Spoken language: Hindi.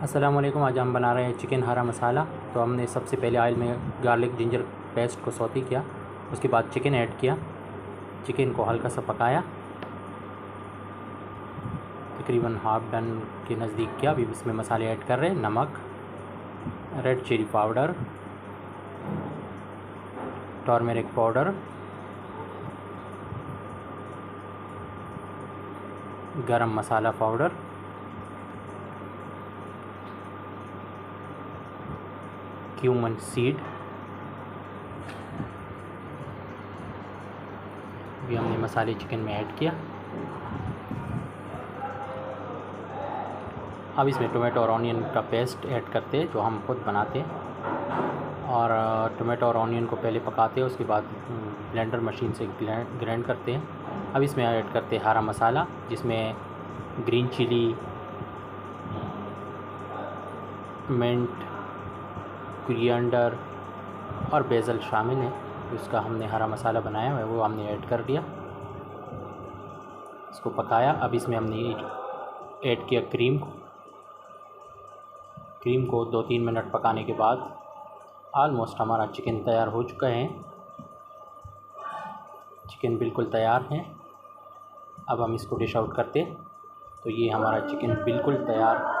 अस्सलाम वालेकुम। आज हम बना रहे हैं चिकन हरा मसाला। तो हमने सबसे पहले ऑयल में गार्लिक जिंजर पेस्ट को सौते किया, उसके बाद चिकन ऐड किया, चिकन को हल्का सा पकाया, तकरीबन हाफ डन के नज़दीक किया। अभी इसमें मसाले ऐड कर रहे हैं, नमक, red chili powder, turmeric powder, garam masala powder, cumin seed. भी हमने मसाले चिकन में ऐड किया। अब इसमें टोमेटो और ऑनियन का पेस्ट ऐड करते हैं जो हम खुद बनाते हैं, और टोमेटो और ऑनियन को पहले पकाते हैं, उसके बाद ब्लेंडर मशीन से ग्राइंड करते हैं। अब इसमें ऐड करते हैं हरा मसाला, जिसमें ग्रीन चिली, मिंट, कोरिएंडर और बेसल शामिल है। उसका हमने हरा मसाला बनाया हुआ है, वो हमने ऐड कर दिया, इसको पकाया। अब इसमें हमने ऐड किया क्रीम को 2-3 मिनट पकाने के बाद ऑलमोस्ट हमारा चिकन तैयार हो चुका है। चिकन बिल्कुल तैयार है। अब हम इसको डिश आउट करते, तो ये हमारा चिकन बिल्कुल तैयार